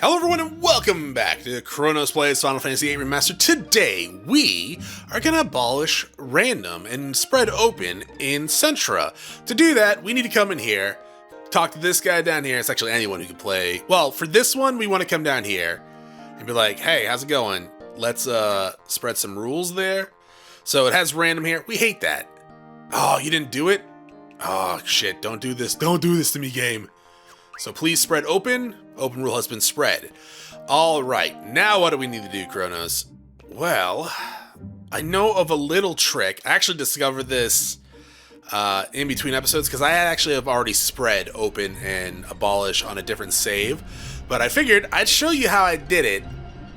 Hello everyone and welcome back to Chronos Plays Final Fantasy VIII Remastered. Today, we are going to abolish random and spread open in Centra. To do that, we need to come in here, talk to this guy down here. It's actually anyone who can play. Well, for this one, we want to come down here and be like, hey, how's it going? Let's spread some rules there. So it has random here. We hate that. Oh, you didn't do it? Oh, shit, don't do this. Don't do this to me, game. So please spread open. Open rule has been spread. All right, now what do we need to do, Chronos? Well, I know of a little trick. I actually discovered this in between episodes because I actually have already spread open and abolish on a different save. But I figured I'd show you how I did it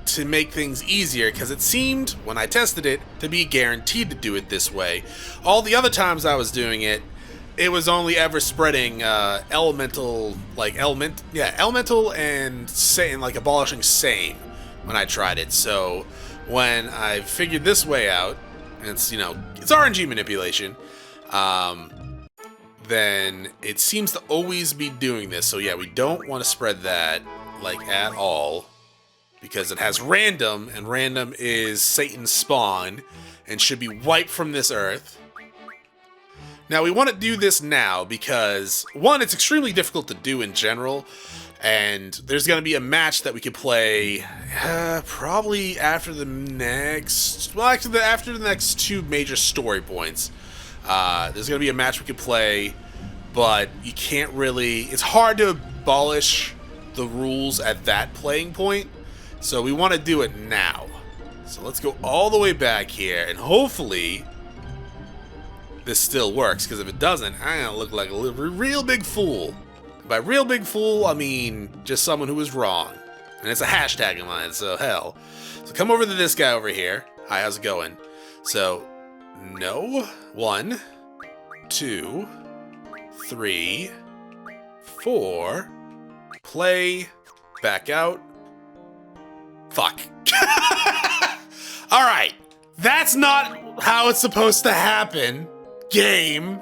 to make things easier because it seemed, when I tested it, to be guaranteed to do it this way. All the other times I was doing it, it was only ever spreading elemental and like abolishing same when I tried it. So when I figured this way out, and it's RNG manipulation, then it seems to always be doing this. So yeah, we don't want to spread that like at all because it has random, and random is Satan's spawn and should be wiped from this earth. Now, we want to do this now because, one, it's extremely difficult to do in general, and there's going to be a match that we could play probably after the next, after the next two major story points. There's going to be a match we could play, but you can't really, it's hard to abolish the rules at that playing point, so we want to do it now. So let's go all the way back here, and hopefully this still works, because if it doesn't, I'm gonna look like a real big fool. By real big fool, I mean just someone who was wrong. And it's a hashtag of mine, so hell. So come over to this guy over here. Hi, how's it going? So, no. 1, 2, 3, 4. Play. Back out. Fuck. Alright. That's not how it's supposed to happen. Game.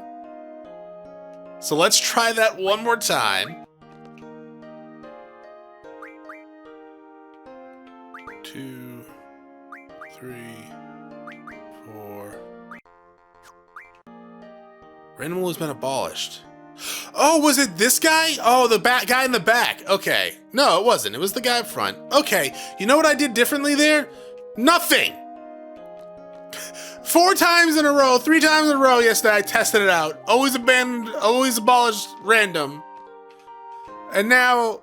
So let's try that one more time. 2, 3, 4. Random rule has been abolished. Oh, was it this guy? Oh, the guy in the back. Okay. No, it wasn't. It was the guy up front. Okay. You know what I did differently there? Nothing. 4 times in a row, 3 times in a row yesterday, I tested it out. Always abandoned, always abolished random. And now,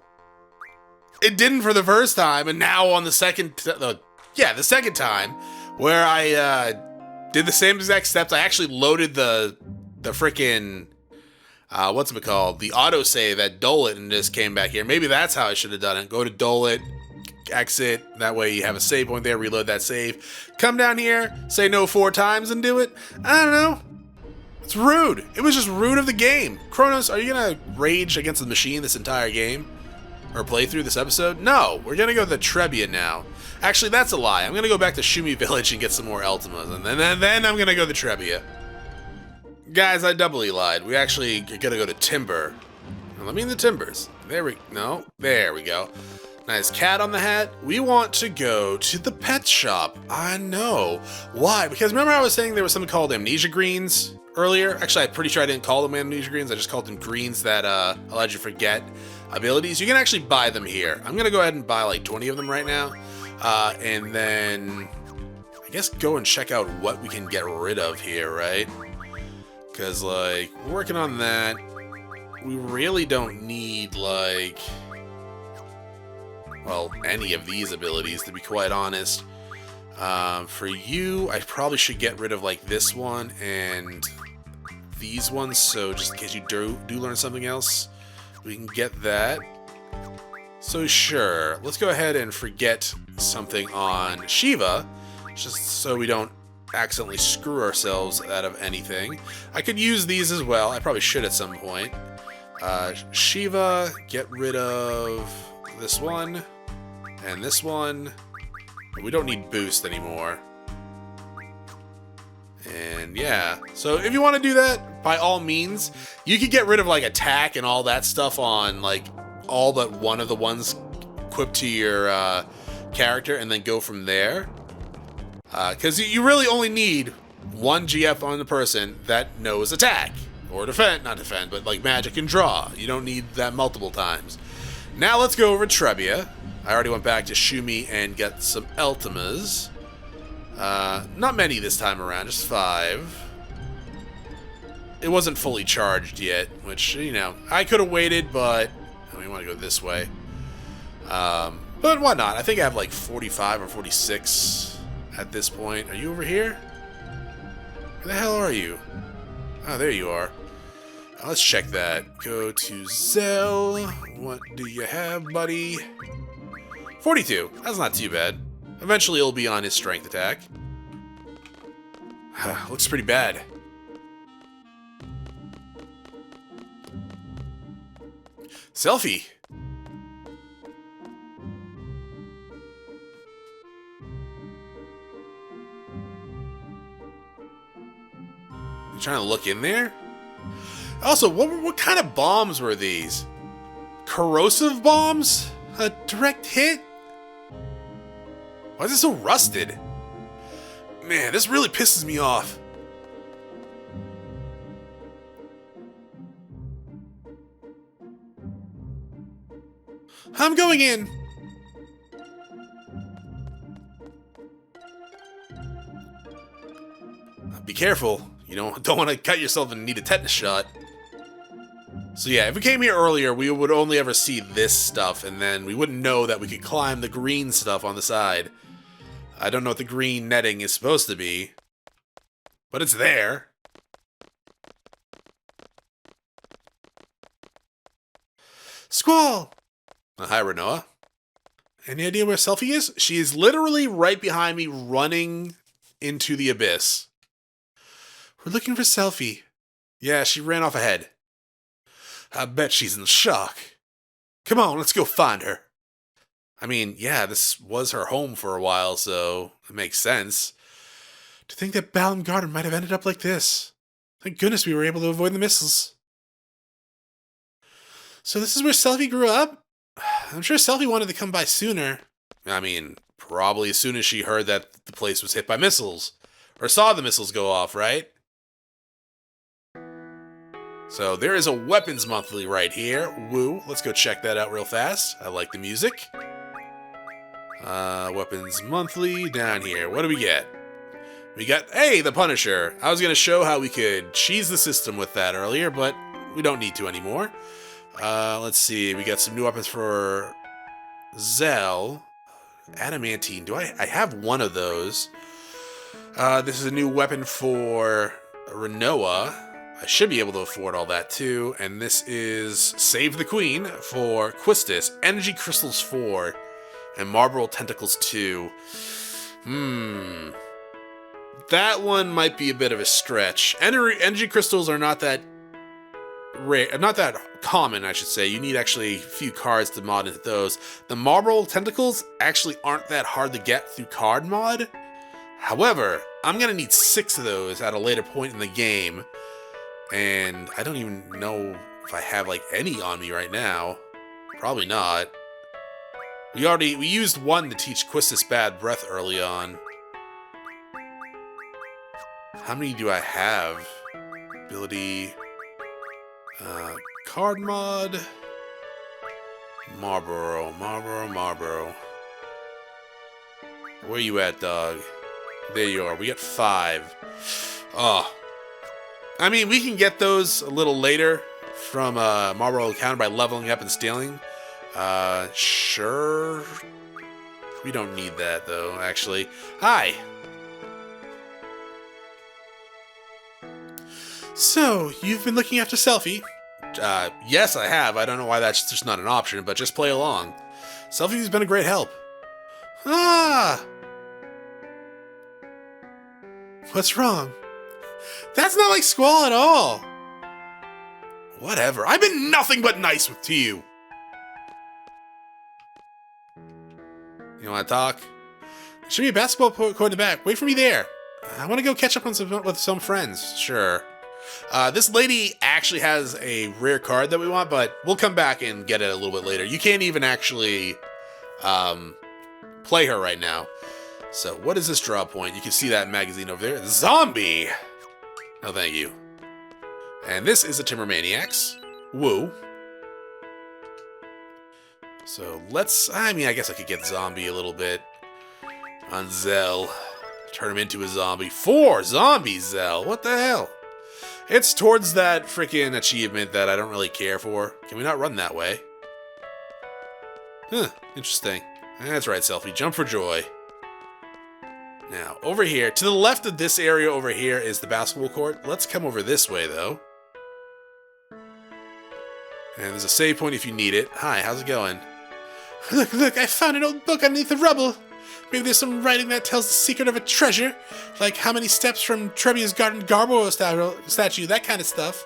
it didn't for the first time, and now on the second time, where I did the same exact steps, I actually loaded the frickin', what's it called? The autosave at Dolet and just came back here. Maybe that's how I should have done it. Go to Dolet, exit, that way you have a save point there, reload that save. Come down here, say no 4 times and do it. I don't know. It's rude. It was just rude of the game. Chronos, are you gonna rage against the machine this entire game? Or play through this episode? No, we're gonna go to the Trabia now. Actually, that's a lie. I'm gonna go back to Shumi Village and get some more Ultimas, and then I'm gonna go to Trabia. Guys, I doubly lied. We actually are gonna go to Timber. Let me in the Timbers. There we go. Nice cat on the hat. We want to go to the pet shop. I know. Why? Because remember I was saying there was something called amnesia greens earlier? Actually, I'm pretty sure I didn't call them amnesia greens. I just called them greens that allowed you to forget abilities. You can actually buy them here. I'm going to go ahead and buy like 20 of them right now. And then I guess go and check out what we can get rid of here, right? Because like, we're working on that. We really don't need like, well, any of these abilities, to be quite honest. For you, I probably should get rid of like this one and these ones, so just in case you do learn something else, we can get that. So sure, let's go ahead and forget something on Shiva, just so we don't accidentally screw ourselves out of anything. I could use these as well. I probably should at some point. Shiva, get rid of this one, and this one. We don't need boost anymore. And yeah, so if you want to do that, by all means, you could get rid of like attack and all that stuff on like all but one of the ones equip to your character and then go from there. Because you really only need one GF on the person that knows attack. Or defend, not defend, but like magic and draw. You don't need that multiple times. Now let's go over to Trabia. I already went back to Shumi and get some Ultimas. Not many this time around, just 5. It wasn't fully charged yet, which, you know, I could have waited, but I want to go this way. But why not? I think I have like 45 or 46 at this point. Are you over here? Where the hell are you? Oh, there you are. Let's check that. Go to Zell. What do you have, buddy? 42. That's not too bad. Eventually it'll be on his strength attack. Looks pretty bad. Selphie. You trying to look in there? Also, what kind of bombs were these? Corrosive bombs? A direct hit? Why is it so rusted? Man, this really pisses me off. I'm going in. Be careful. You don't want to cut yourself and need a tetanus shot. So yeah, if we came here earlier, we would only ever see this stuff, and then we wouldn't know that we could climb the green stuff on the side. I don't know what the green netting is supposed to be, but it's there. Squall! Hi, Rinoa. Any idea where Selphie is? She is literally right behind me, running into the abyss. We're looking for Selphie. Yeah, she ran off ahead. I bet she's in shock. Come on, let's go find her. I mean, yeah, this was her home for a while, so it makes sense. To think that Balam Garden might have ended up like this. Thank goodness we were able to avoid the missiles. So this is where Selphie grew up? I'm sure Selphie wanted to come by sooner. I mean, probably as soon as she heard that the place was hit by missiles. Or saw the missiles go off, right? So there is a weapons monthly right here. Woo. Let's go check that out real fast. I like the music. Weapons monthly down here. What do we get? We got, hey, the Punisher. I was going to show how we could cheese the system with that earlier, but we don't need to anymore. Let's see. We got some new weapons for Zell. Adamantine. I have one of those. This is a new weapon for Rinoa. I should be able to afford all that too. And this is Save the Queen for Quistis, Energy Crystals 4, and Marble Tentacles 2. That one might be a bit of a stretch. Energy Crystals are not that rare, not that common, I should say. You need actually a few cards to mod into those. The Marble Tentacles actually aren't that hard to get through card mod. However, I'm going to need 6 of those at a later point in the game. And I don't even know if I have, like, any on me right now. Probably not. We used one to teach Quistis Bad Breath early on. How many do I have? Ability... card mod... Marlboro. Where you at, dog? There you are. We got 5. Oh. I mean, we can get those a little later from Marlboro Counter by leveling up and stealing. Sure. We don't need that, though, actually. Hi! So, you've been looking after Selphie? Yes, I have. I don't know why that's just not an option, but just play along. Selphie's been a great help. Ah! What's wrong? That's not like Squall at all. Whatever. I've been nothing but nice to you. You want to talk? There should be a basketball court in the back. Wait for me there. I want to go catch up on with some friends. Sure. This lady actually has a rare card that we want, but we'll come back and get it a little bit later. You can't even actually play her right now. So what is this draw point? You can see that magazine over there. Zombie! No, thank you. And this is a Timber Maniacs. Woo. So I guess I could get Zombie a little bit on Zell. Turn him into a zombie. 4 zombies, Zell. What the hell? It's towards that freaking achievement that I don't really care for. Can we not run that way? Huh, interesting. That's right, Selphie. Jump for joy. Now, over here, to the left of this area over here is the basketball court. Let's come over this way, though. And there's a save point if you need it. Hi, how's it going? Look, I found an old book underneath the rubble. Maybe there's some writing that tells the secret of a treasure, like how many steps from Trabia's Garden Garbo statue, that kind of stuff.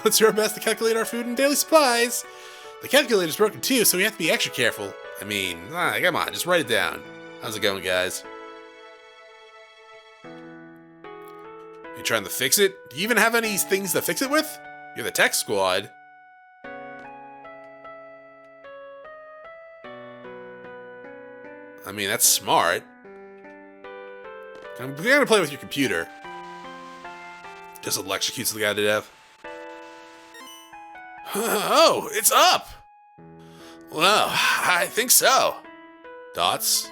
Let's do our best to calculate our food and daily supplies. The calculator's broken too, so we have to be extra careful. I mean, come on, just write it down. How's it going, guys? You trying to fix it? Do you even have any things to fix it with? You're the tech squad. I mean, that's smart. I'm gonna play with your computer. Just electrocutes the guy to death. Oh, it's up! Well, I think so. Dots.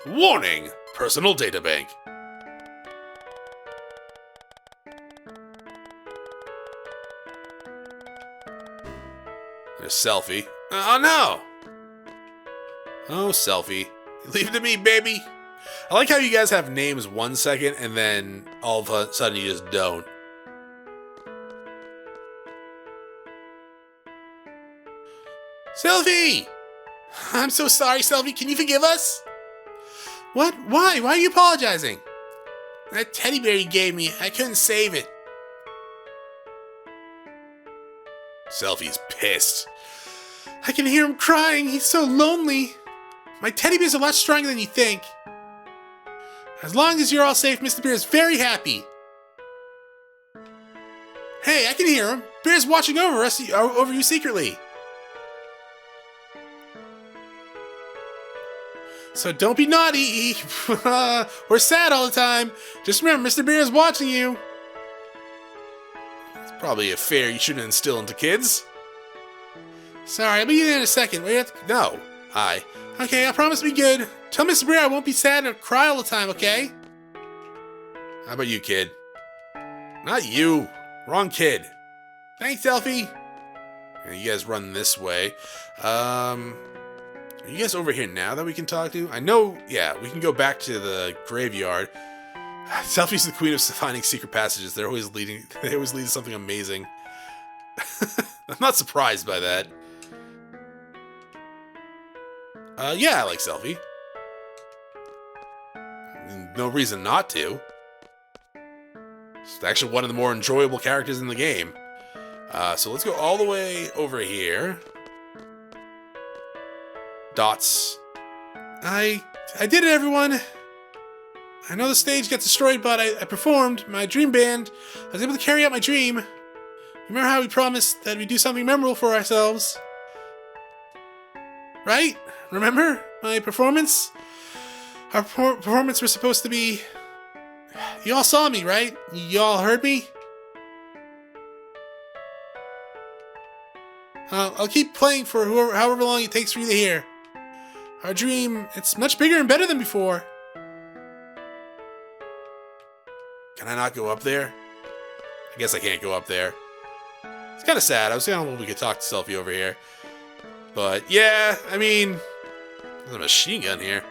Warning! Personal data bank. There's Selphie. Oh no! Oh, Selphie. Leave it to me, baby. I like how you guys have names 1 second and then all of a sudden you just don't. Selphie! I'm so sorry, Selphie. Can you forgive us? What? Why? Why are you apologizing? That teddy bear you gave me, I couldn't save it. Selphie's pissed. I can hear him crying. He's so lonely. My teddy bear's a lot stronger than you think. As long as you're all safe, Mr. Bear is very happy. Hey, I can hear him. Bear's watching over you secretly. So don't be naughty. We're sad all the time. Just remember, Mr. Bear is watching you. It's probably a fear you shouldn't instill into kids. Sorry, I'll be there in a second. No. Hi. Okay, I promise to be good. Tell Mr. Bear I won't be sad or cry all the time, okay? How about you, kid? Not you. Wrong kid. Thanks, Selphie. You guys run this way. Are you guys over here now that we can talk to? I know, yeah, we can go back to the graveyard. Selphie's the queen of finding secret passages. They always lead to something amazing. I'm not surprised by that. Yeah, I like Selphie. No reason not to. It's actually one of the more enjoyable characters in the game. So let's go all the way over here. Dots. I did it, everyone. I know the stage got destroyed, but I performed my dream band. I was able to carry out my dream. Remember how we promised that we'd do something memorable for ourselves? Right? Remember my performance? Our performance was supposed to be... You all saw me, right? You all heard me? I'll keep playing for however long it takes for you to hear. Our dream, it's much bigger and better than before. Can I not go up there? I guess I can't go up there. It's kind of sad. I was hoping we could talk to Selphie over here. But yeah, I mean, there's a machine gun here.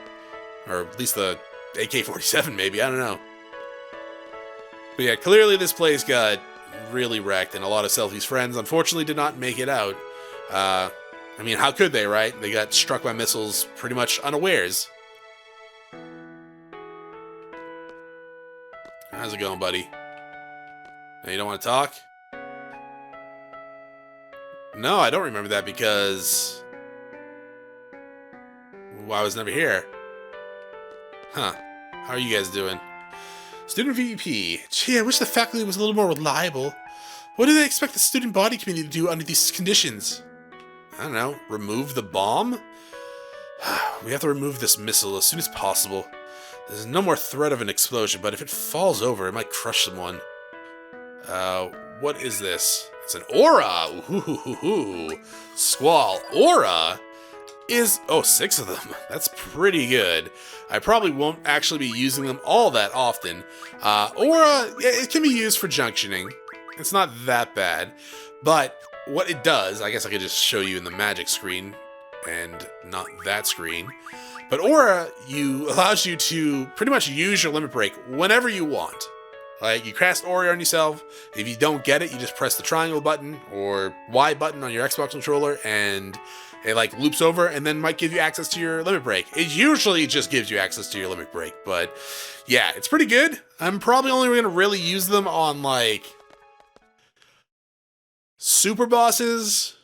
Or at least the AK-47 maybe, I don't know. But yeah, clearly this place got really wrecked, and a lot of Selphie's friends unfortunately did not make it out. I mean, how could they, right? They got struck by missiles pretty much unawares. How's it going, buddy? Now, you don't want to talk? No, I don't remember that because... Well, I was never here. Huh. How are you guys doing? Student VP. Gee, I wish the faculty was a little more reliable. What do they expect the student body committee to do under these conditions? I don't know. Remove the bomb? We have to remove this missile as soon as possible. There's no more threat of an explosion, but if it falls over, it might crush someone. What is this? It's an aura! Ooh, Squall. Aura is... Oh, 6 of them. That's pretty good. I probably won't actually be using them all that often. Aura, it can be used for junctioning. It's not that bad. But what it does, I guess I could just show you in the magic screen, and not that screen. But Aura allows you to pretty much use your limit break whenever you want. Like, you cast Aura on yourself. If you don't get it, you just press the triangle button or Y button on your Xbox controller, and it like loops over and then might give you access to your limit break. It usually just gives you access to your limit break, but yeah, it's pretty good. I'm probably only going to really use them on like super bosses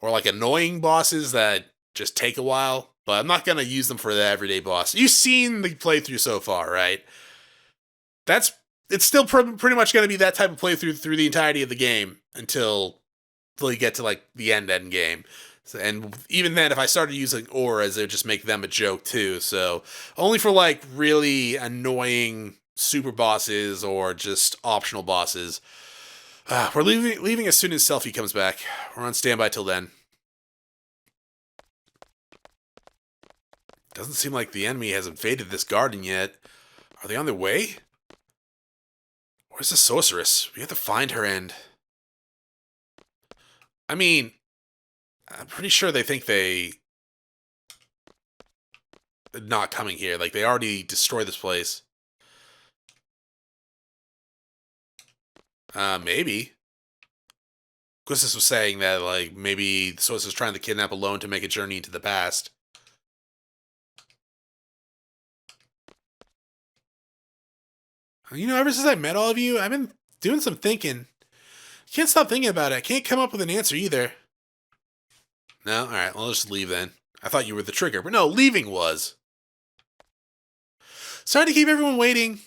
or like annoying bosses that just take a while, but I'm not going to use them for the everyday boss. You've seen the playthrough so far, right? It's still pretty much going to be that type of playthrough through the entirety of the game until you get to like the end game. So, and even then, if I started using auras, it would just make them a joke too. So only for like really annoying super bosses or just optional bosses. We're leaving as soon as Selphie comes back. We're on standby till then. Doesn't seem like the enemy has invaded this garden yet. Are they on their way? Where's the sorceress? We have to find her and... I mean, I'm pretty sure they think they're not coming here. Like, they already destroyed this place. Maybe. Quistis was saying that, like, maybe the sorceress is trying to kidnap Alone to make a journey into the past. You know, ever since I met all of you, I've been doing some thinking. Can't stop thinking about it. I can't come up with an answer either. No? Alright, well, I'll just leave then. I thought you were the trigger, but no, leaving was. Sorry to keep everyone waiting.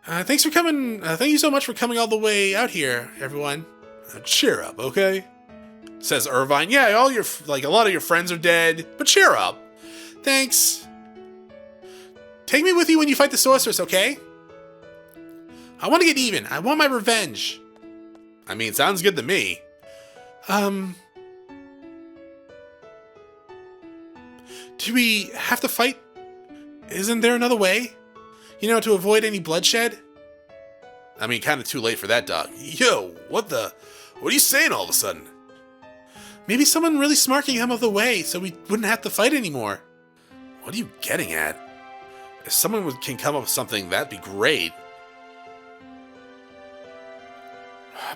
Thanks for coming. Thank you so much for coming all the way out here, everyone. Cheer up, okay? Says Irvine. Yeah, a lot of your friends are dead, but cheer up. Thanks. Take me with you when you fight the sorceress, okay? I want to get even. I want my revenge. I mean, sounds good to me. Do we have to fight? Isn't there another way? You know, to avoid any bloodshed? I mean, kind of too late for that, dog. Yo, what are you saying all of a sudden? Maybe someone really smart can come out of the way so we wouldn't have to fight anymore. What are you getting at? If someone can come up with something, that'd be great.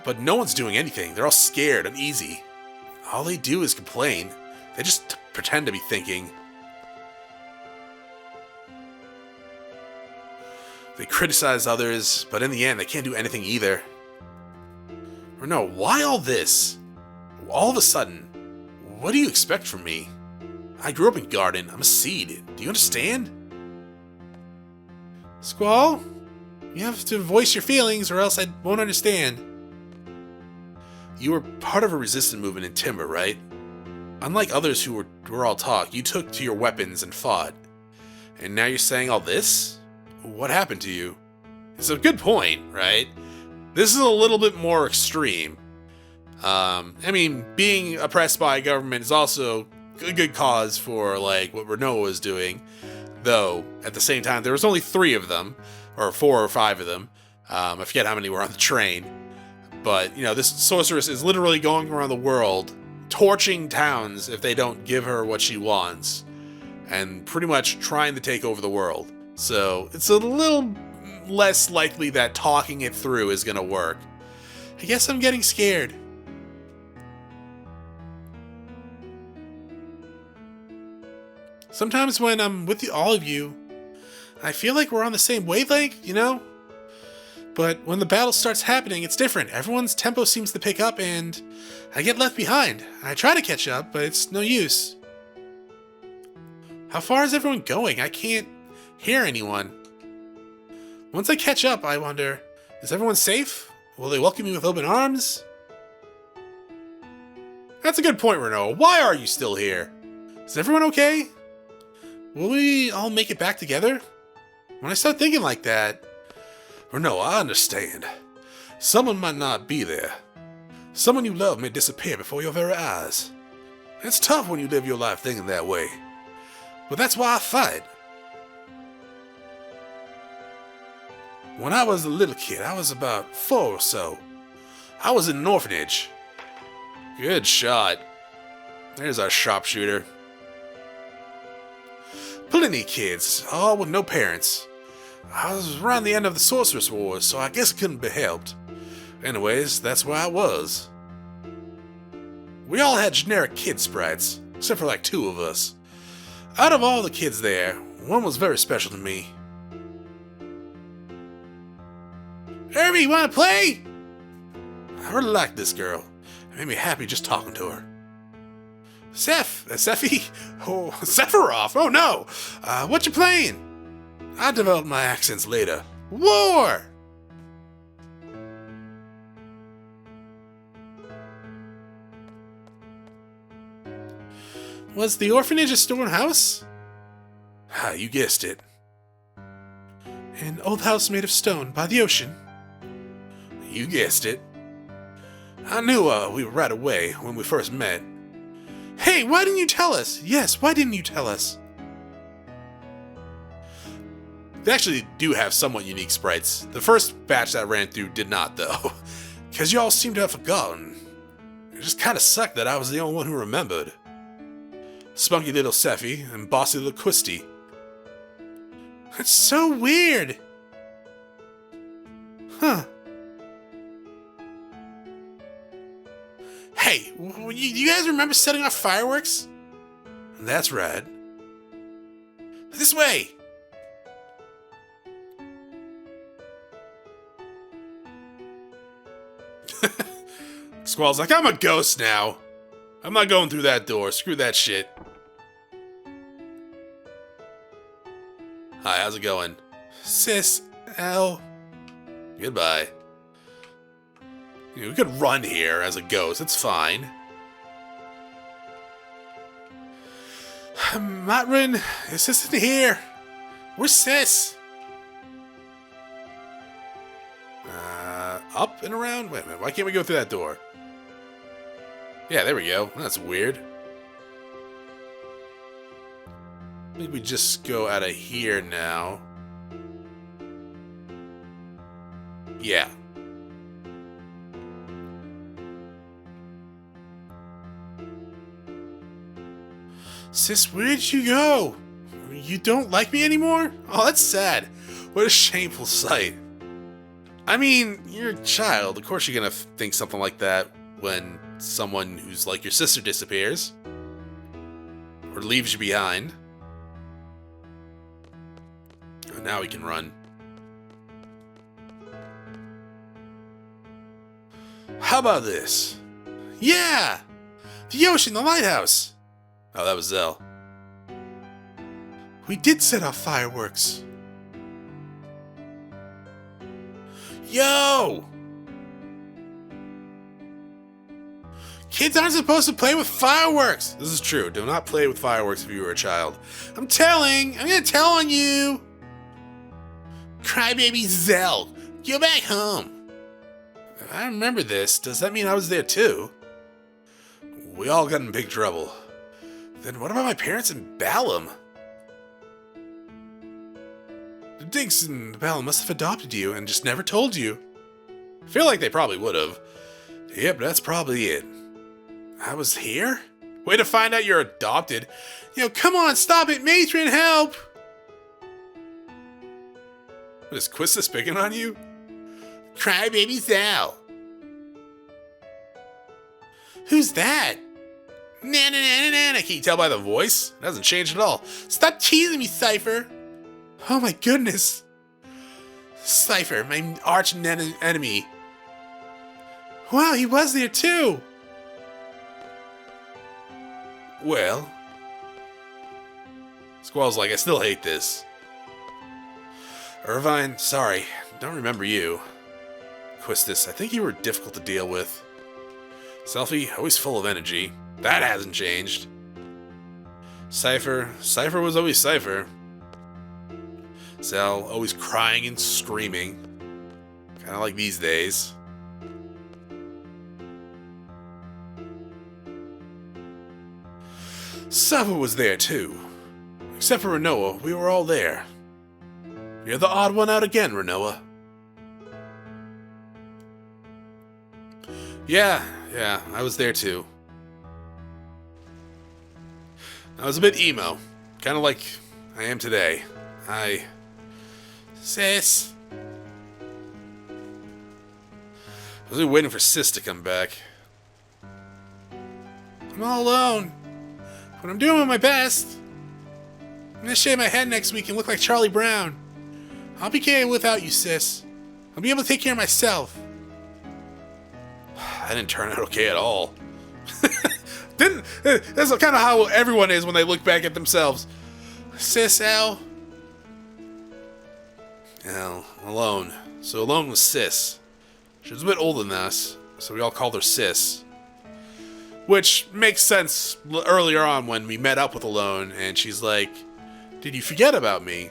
But no one's doing anything. They're all scared, uneasy. All they do is complain. They just pretend to be thinking. They criticize others, but in the end, they can't do anything either. Or no, why all this? All of a sudden, what do you expect from me? I grew up in Garden. I'm a seed. Do you understand? Squall, you have to voice your feelings or else I won't understand. You were part of a resistance movement in Timber, right? Unlike others who were all talk, you took to your weapons and fought. And now you're saying all this? What happened to you? It's a good point, right? This is a little bit more extreme. I mean, being oppressed by a government is also a good cause for, like, what Rinoa was doing. Though, at the same time, there was only 3 of them, or 4 or 5 of them. I forget how many were on the train. But, you know, this sorceress is literally going around the world, torching towns if they don't give her what she wants, and pretty much trying to take over the world. So, it's a little less likely that talking it through is gonna work. I guess I'm getting scared. Sometimes when I'm with all of you, I feel like we're on the same wavelength, you know? But when the battle starts happening, it's different. Everyone's tempo seems to pick up and I get left behind. I try to catch up, but it's no use. How far is everyone going? I can't hear anyone. Once I catch up, I wonder, is everyone safe? Will they welcome me with open arms? That's a good point, Rinoa. Why are you still here? Is everyone okay? Will we all make it back together? When I start thinking like that... Rinoa, I understand. Someone might not be there. Someone you love may disappear before your very eyes. It's tough when you live your life thinking that way. But that's why I fight. When I was a little kid, I was about 4 or so. I was in an orphanage. Good shot. There's our sharpshooter. Plenty of kids, all with no parents. I was around the end of the Sorceress Wars, so I guess it couldn't be helped. Anyways, that's where I was. We all had generic kid sprites, except for like 2 of us. Out of all the kids there, one was very special to me. Herbie, you wanna play? I really liked this girl. It made me happy just talking to her. Selphie? Oh, Sephiroth! Oh no! What you playing? I developed my accents later. War! Was the orphanage a stone house? Ah, you guessed it. An old house made of stone by the ocean? You guessed it. I knew we were right away when we first met. Hey, why didn't you tell us? Yes, why didn't you tell us? They actually do have somewhat unique sprites. The first batch that I ran through did not, though. Because you all seem to have forgotten. It just kind of sucked that I was the only one who remembered. Spunky little Selphie and bossy little Quisty. That's so weird. Huh. Hey, you guys remember setting off fireworks? That's right. This way! Squall's like, I'm a ghost now. I'm not going through that door. Screw that shit. Hi, how's it going? Sis, L. Goodbye. We could run here as a ghost, it's fine. Matrin, is Sis in here? Where's Sis? Up and around? Wait a minute, why can't we go through that door? Yeah, there we go. That's weird. I think we just go out of here now. Yeah. Sis, where did you go? You don't like me anymore? Oh, that's sad. What a shameful sight. I mean, you're a child. Of course you're gonna think something like that when someone who's like your sister disappears. Or leaves you behind. And now we can run. How about this? Yeah! The ocean, the lighthouse! Oh, that was Zell. We did set off fireworks. Yo! Kids aren't supposed to play with fireworks! This is true. Do not play with fireworks if you were a child. I'm gonna tell on you! Crybaby Zell, go back home. If I remember this, does that mean I was there too? We all got in big trouble. Then what about my parents and Balam? The Dinks and Balam must have adopted you and just never told you. I feel like they probably would have. Yep, that's probably it. I was here? Way to find out you're adopted. Come on, stop it, matron, help! What, is Quista picking on you? Crybaby Sal. Who's that? Nana, can you tell by the voice? It hasn't changed at all. Stop teasing me, Cypher. Oh my goodness. Cypher, my arch enemy. Wow, he was there too. Well. Squall's like, I still hate this. Irvine, sorry, don't remember you. Quistis, I think you were difficult to deal with. Selphie, always full of energy. That hasn't changed. Cypher was always Cypher. Zell, always crying and screaming. Kinda like these days. Sava was there too. Except for Rinoa, we were all there. You're the odd one out again, Rinoa. Yeah, I was there too. I was a bit emo. Kinda like I am today. Sis. I was really waiting for Sis to come back. I'm all alone. But I'm doing my best. I'm gonna shave my head next week and look like Charlie Brown. I'll be okay without you, Sis. I'll be able to take care of myself. That didn't turn out okay at all. That's kind of how everyone is when they look back at themselves. Sis, Al. Alone. So alone with Sis. She was a bit older than us, so we all called her Sis. Which makes sense earlier on when we met up with Alone, and she's like, did you forget about me?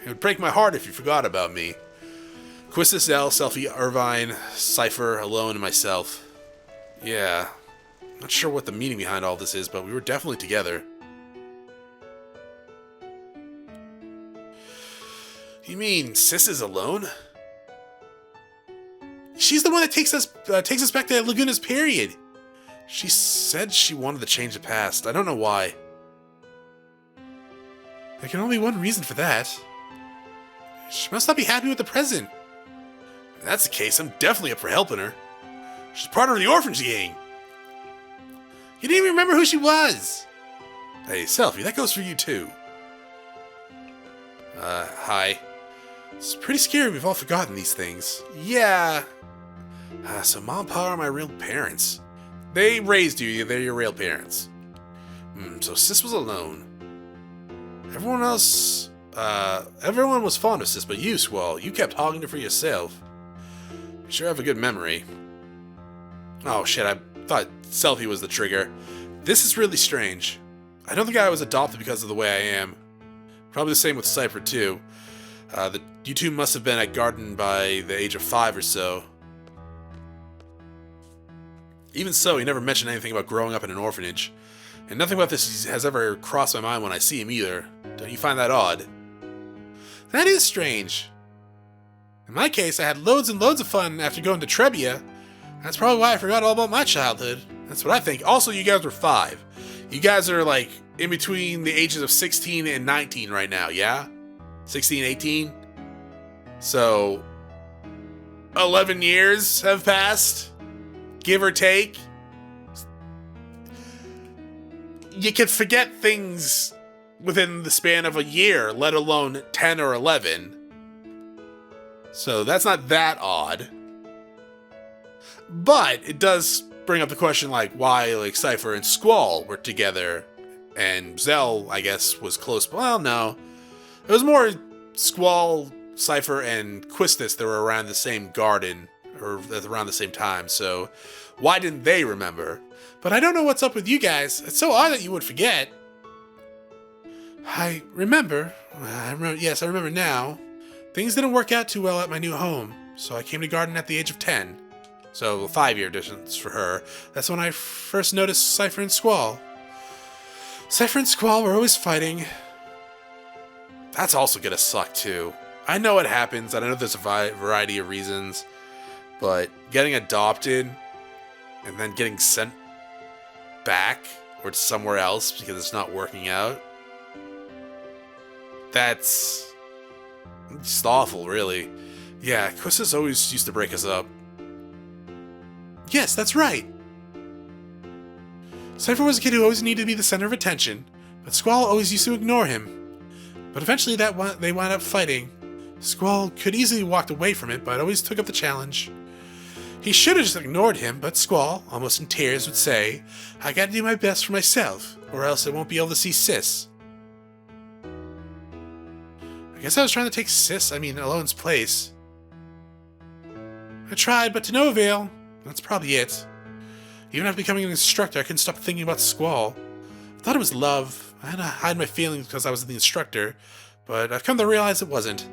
It would break my heart if you forgot about me. Quistis, L, Selphie, Irvine, Cypher, Alone, and myself. Yeah. Not sure what the meaning behind all this is, but we were definitely together. You mean Sis is alone? She's the one that takes us back to Laguna's period. She said she wanted to change the past. I don't know why. There can only be one reason for that. She must not be happy with the present. If that's the case, I'm definitely up for helping her. She's part of the orphanage gang. You didn't even remember who she was. Hey, Selphie, that goes for you too. Hi. It's pretty scary we've all forgotten these things. Yeah. So Mom and Pa are my real parents. They raised you, they're your real parents. So Sis was alone. Everyone else, everyone was fond of Sis, but you, Squall, you kept hogging her for yourself. You sure have a good memory. Oh shit, I thought Selphie was the trigger. This is really strange. I don't think I was adopted because of the way I am. Probably the same with Cypher too. You two must have been at Garden by the age of 5 or so. Even so, he never mentioned anything about growing up in an orphanage. And nothing about this has ever crossed my mind when I see him either. Don't you find that odd? That is strange. In my case, I had loads and loads of fun after going to Trabia. That's probably why I forgot all about my childhood. That's what I think. Also, you guys were 5. You guys are like in between the ages of 16 and 19 right now, yeah? 16, 18? So, 11 years have passed, give or take. You can forget things within the span of a year, let alone 10 or 11. So that's not that odd. But it does bring up the question, like, why, like, Cypher and Squall were together, and Zell, I guess, was close. Well, no. It was more Squall, Cypher, and Quistis that were around the same garden, or around the same time, so why didn't they remember? But I don't know what's up with you guys. It's so odd that you would forget. I remember. Yes, I remember now. Things didn't work out too well at my new home, so I came to Garden at the age of 10. So, a 5-year distance for her. That's when I first noticed Cypher and Squall. Cypher and Squall were always fighting. That's also gonna suck, too. I know it happens, and I know there's a variety of reasons, but getting adopted and then getting sent back or to somewhere else because it's not working out, that's just awful, really. Yeah, Quistis always used to break us up. Yes, that's right. Cypher was a kid who always needed to be the center of attention, but Squall always used to ignore him. But eventually they wound up fighting. Squall could easily have walked away from it, but always took up the challenge. He should have just ignored him, but Squall, almost in tears, would say, I gotta do my best for myself, or else I won't be able to see Sis. I guess I was trying to take Alone's place. I tried, but to no avail. That's probably it. Even after becoming an instructor, I couldn't stop thinking about Squall. I thought it was love. I had to hide my feelings because I was the instructor, but I've come to realize it wasn't.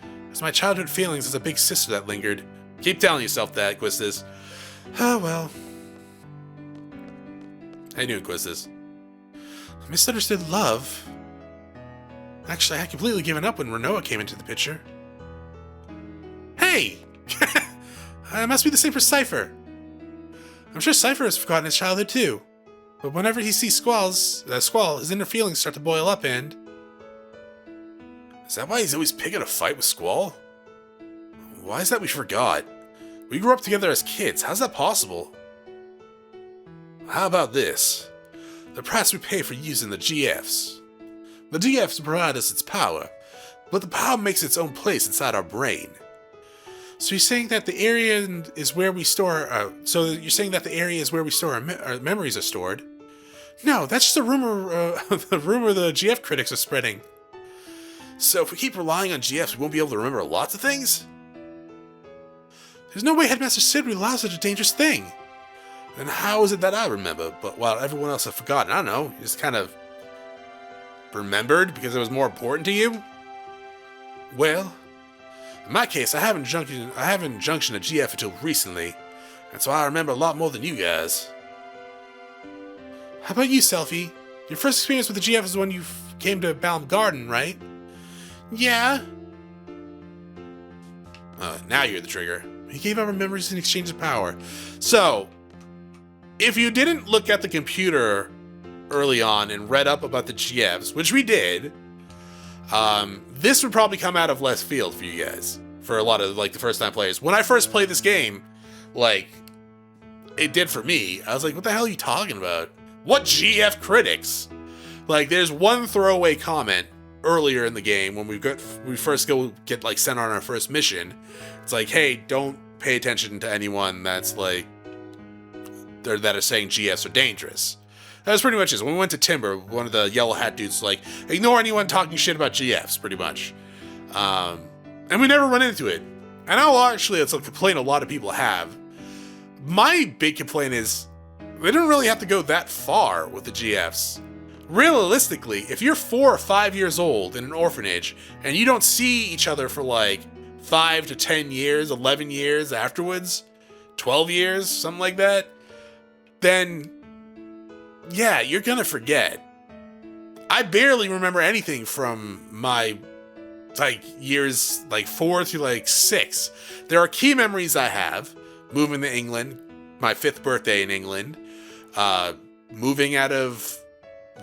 It was my childhood feelings as a big sister that lingered. Keep telling yourself that, Quistis. Oh, well. I knew Quistis. I misunderstood love. Actually, I had completely given up when Rinoa came into the picture. Hey! It must be the same for Cypher. I'm sure Cypher has forgotten his childhood too. But whenever he sees Squall, his inner feelings start to boil up and... Is that why he's always picking a fight with Squall? Why is that we forgot? We grew up together as kids. How's that possible? How about this? The price we pay for using the GFs. The GFs provide us its power, but the power makes its own place inside our brain. So you're saying that the area is where we store. Our memories are stored? No, that's just a rumor. The rumor the GF critics are spreading. So if we keep relying on GFs, we won't be able to remember lots of things. There's no way Headmaster Sid would allow such a dangerous thing. Then how is it that I remember, but while everyone else has forgotten? I don't know. You just kind of remembered because it was more important to you. Well. In my case, I haven't junctioned a GF until recently, and so I remember a lot more than you guys. How about you, Selphie? Your first experience with the GF is when you came to Balm Garden, right? Yeah. Now you're the trigger. He gave our memories in exchange of power. So, if you didn't look at the computer early on and read up about the GFs, which we did, this would probably come out of left field for you guys, for a lot of, like, the first-time players. When I first played this game, like, it did for me. I was like, what the hell are you talking about? What GF critics? Like, there's one throwaway comment earlier in the game when we first get, like, sent on our first mission. It's like, hey, don't pay attention to anyone that's, like, that are saying GFs are dangerous. That was pretty much it. When we went to Timber, one of the yellow hat dudes was like, ignore anyone talking shit about GFs, pretty much. And we never run into it. And actually, it's a complaint a lot of people have. My big complaint is, they didn't really have to go that far with the GFs. Realistically, if you're 4 or 5 years old in an orphanage, and you don't see each other for like 5 to 10 years, 11 years afterwards, 12 years, something like that, then... yeah, you're gonna forget. I barely remember anything from my, like, years, like, 4 through, like, 6. There are key memories I have. Moving to England, my 5th birthday in England. Moving out of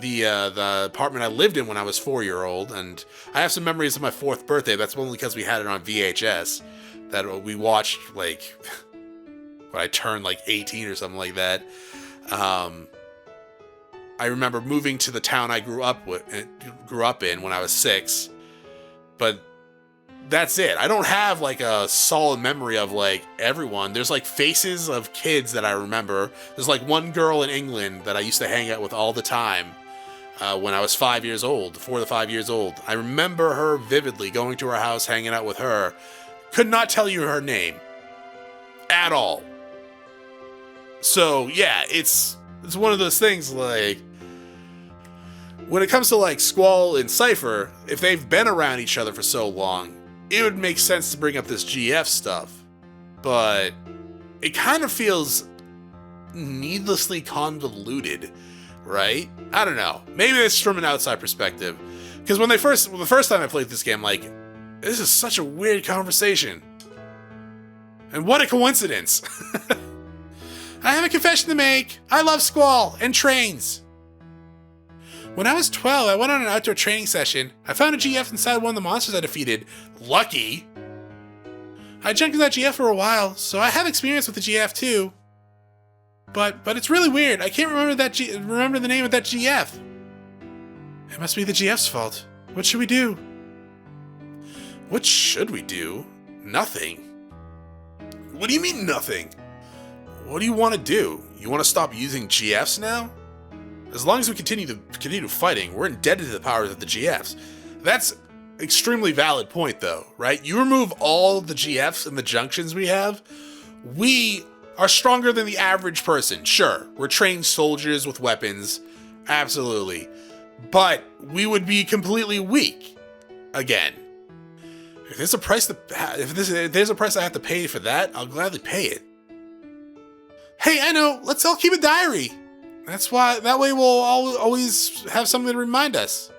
the apartment I lived in when I was 4-year-old. And I have some memories of my 4th birthday. That's only because we had it on VHS. That we watched, like, when I turned, like, 18 or something like that. I remember moving to the town I grew up in when I was 6, but that's it. I don't have like a solid memory of like everyone. There's like faces of kids that I remember. There's like one girl in England that I used to hang out with all the time when I was 5 years old, 4 to 5 years old. I remember her vividly, going to her house, hanging out with her. Could not tell you her name at all. So yeah, it's one of those things like, when it comes to like Squall and Cypher, if they've been around each other for so long, it would make sense to bring up this GF stuff. But it kind of feels needlessly convoluted, right? I don't know. Maybe it's from an outside perspective. Because the first time I played this game, like, this is such a weird conversation. And what a coincidence. I have a confession to make. I love Squall and trains. When I was 12, I went on an outdoor training session. I found a GF inside one of the monsters I defeated. Lucky. I jumped in that GF for a while, so I have experience with the GF too. But it's really weird. I can't remember the name of that GF. It must be the GF's fault. What should we do? What should we do? Nothing. What do you mean nothing? What do you want to do? You want to stop using GFs now? As long as we continue fighting, we're indebted to the powers of the GFs. That's an extremely valid point, though, right? You remove all the GFs and the junctions we have, we are stronger than the average person. Sure, we're trained soldiers with weapons. Absolutely. But we would be completely weak. Again. If there's a price I have to pay for that, I'll gladly pay it. Hey, I know. Let's all keep a diary. That way we'll always have something to remind us.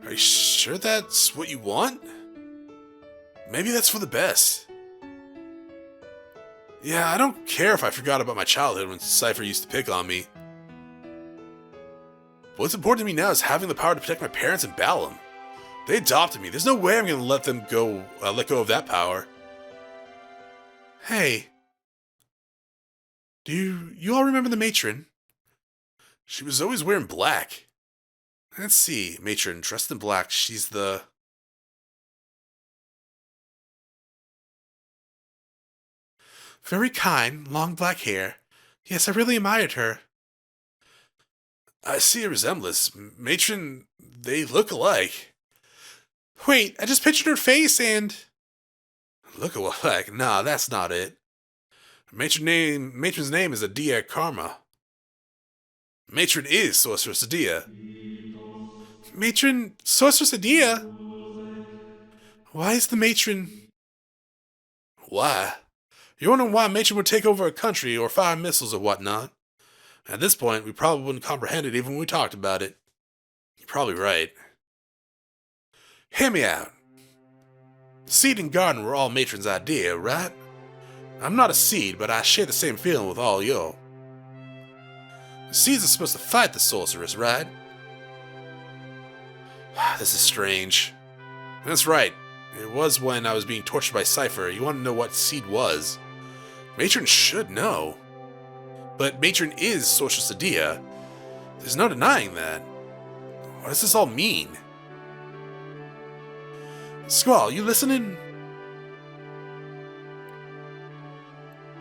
Are you sure that's what you want? Maybe that's for the best. Yeah, I don't care if I forgot about my childhood when Cypher used to pick on me. What's important to me now is having the power to protect my parents and battle them. They adopted me. There's no way I'm going to let go of that power. Hey. Do you all remember the matron? She was always wearing black. Let's see, matron, dressed in black, she's the... Very kind, long black hair. Yes, I really admired her. I see a resemblance. Matron, they look alike. Wait, I just pictured her face and... Look alike? Nah, that's not it. Matron's name is Edea Karma. Matron is Sorceress Edea. Matron, Sorceress Edea? Why is the matron... Why? You're wondering why matron would take over a country or fire missiles or whatnot. At this point, we probably wouldn't comprehend it even when we talked about it. You're probably right. Hear me out. Seed and garden were all matron's idea, right? I'm not a seed, but I share the same feeling with all y'all. The seeds are supposed to fight the sorceress, right? This is strange. That's right. It was when I was being tortured by Cypher. You want to know what seed was? Matron should know. But Matron is Sorceress Edea. There's no denying that. What does this all mean? Squall, you listening?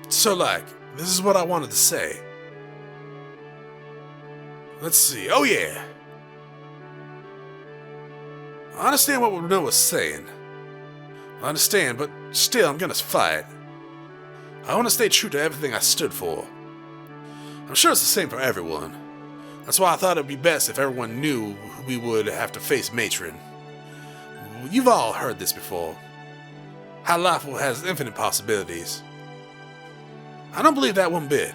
So, this is what I wanted to say. Let's see. Oh, yeah. I understand what Rinoa was saying. I understand, but still, I'm gonna fight. I want to stay true to everything I stood for. I'm sure it's the same for everyone. That's why I thought it'd be best if everyone knew we would have to face Matron. You've all heard this before. How life has infinite possibilities. I don't believe that one bit.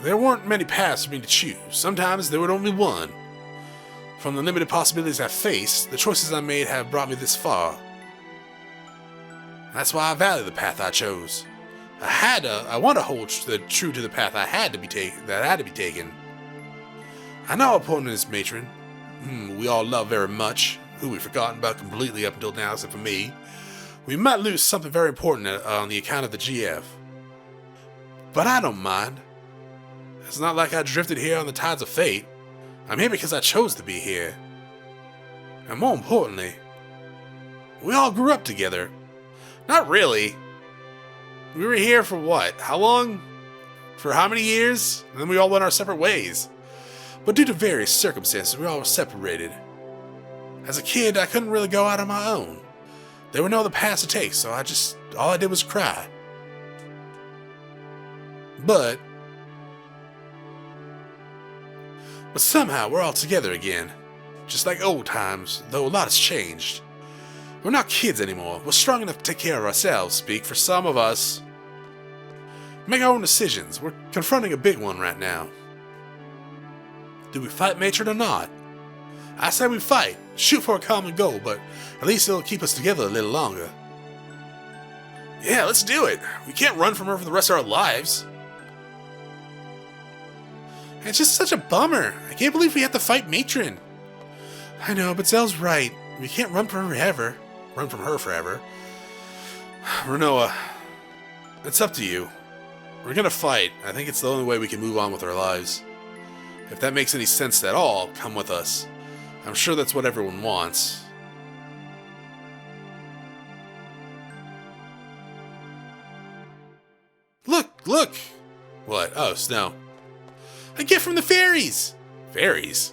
There weren't many paths for me to choose. Sometimes there was only one. From the limited possibilities I faced, the choices I made have brought me this far. That's why I value the path I chose. I want to hold true to the path that had to be taken. I know our opponent is Matron, whom we all love very much, who we've forgotten about completely up until now, except for me. We might lose something very important on the account of the GF. But I don't mind. It's not like I drifted here on the tides of fate. I'm here because I chose to be here. And more importantly, we all grew up together. Not really. We were here for what? How long? For how many years? And then we all went our separate ways. But due to various circumstances, we all were separated. As a kid, I couldn't really go out on my own. There were no other paths to take, so all I did was cry. But somehow we're all together again. Just like old times, though a lot has changed. We're not kids anymore. We're strong enough to take care of ourselves, speak for some of us. Make our own decisions. We're confronting a big one right now. Do we fight Matron or not? I say we fight. Shoot for a common goal, but at least it'll keep us together a little longer. Yeah, let's do it. We can't run from her for the rest of our lives. It's just such a bummer. I can't believe we have to fight Matron. I know, but Zell's right. We can't run from her forever. Rinoa, it's up to you. We're gonna fight. I think it's the only way we can move on with our lives. If that makes any sense at all, come with us. I'm sure that's what everyone wants. Look! What? Oh, snow. A gift from the fairies! Fairies?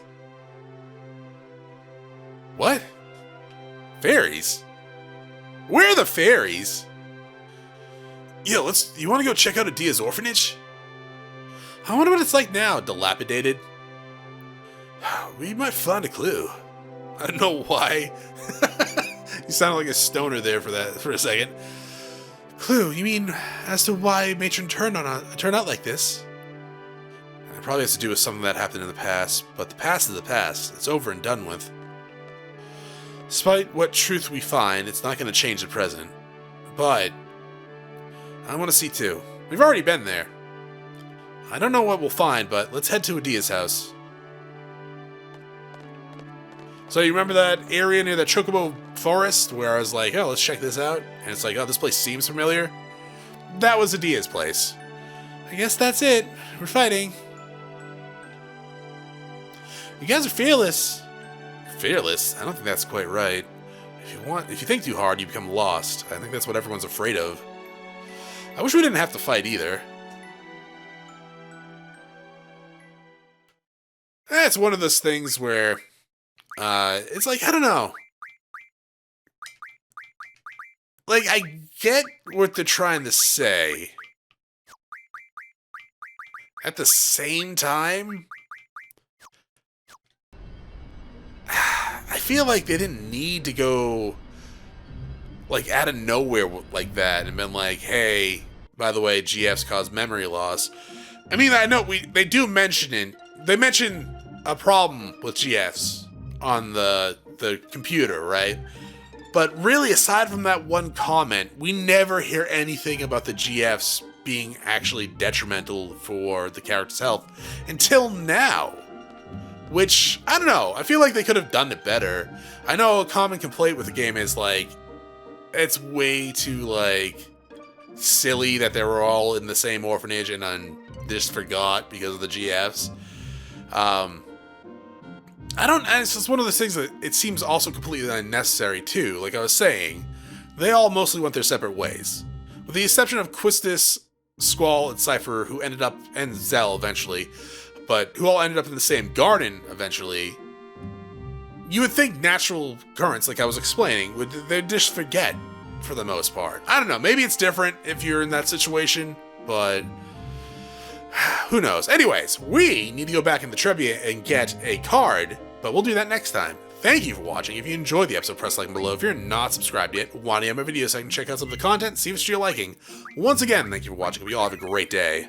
What? Fairies? Where are the fairies? Yo, you want to go check out Edea's orphanage? I wonder what it's like now, dilapidated. We might find a clue. I don't know why. You sounded like a stoner there for a second. Clue? You mean as to why Matron turned out like this? It probably has to do with something that happened in the past, but the past is the past. It's over and done with. Despite what truth we find, it's not going to change the present. But I want to see too. We've already been there. I don't know what we'll find, but let's head to Edea's house. So you remember that area near the Chocobo Forest where I was like, oh, let's check this out? And it's like, oh, this place seems familiar? That was Edea's place. I guess that's it. We're fighting. You guys are fearless. Fearless? I don't think that's quite right. If you think too hard, you become lost. I think that's what everyone's afraid of. I wish we didn't have to fight either. It's one of those things where it's like, I don't know. Like, I get what they're trying to say. At the same time, I feel like they didn't need to go, like, out of nowhere like that and been like, hey, by the way, GFs cause memory loss. I mean, I know they do mention it. They mention a problem with GFs on the computer, right? But really, aside from that one comment, we never hear anything about the GFs being actually detrimental for the character's health until now. Which, I don't know, I feel like they could have done it better. I know a common complaint with the game is, like, it's way too, like, silly that they were all in the same orphanage and then just forgot because of the GFs. It's just one of those things that it seems also completely unnecessary too. Like I was saying, they all mostly went their separate ways. With the exception of Quistis, Squall, and Cypher, and Zell eventually, but who all ended up in the same garden eventually. You would think natural currents, like I was explaining, they'd just forget for the most part. I don't know, maybe it's different if you're in that situation, but who knows? Anyways, we need to go back into Trabia and get a card, but we'll do that next time. Thank you for watching. If you enjoyed the episode, press like below. If you're not subscribed yet, want to have my videos so I can check out some of the content, see what you're liking. Once again, thank you for watching. We all have a great day.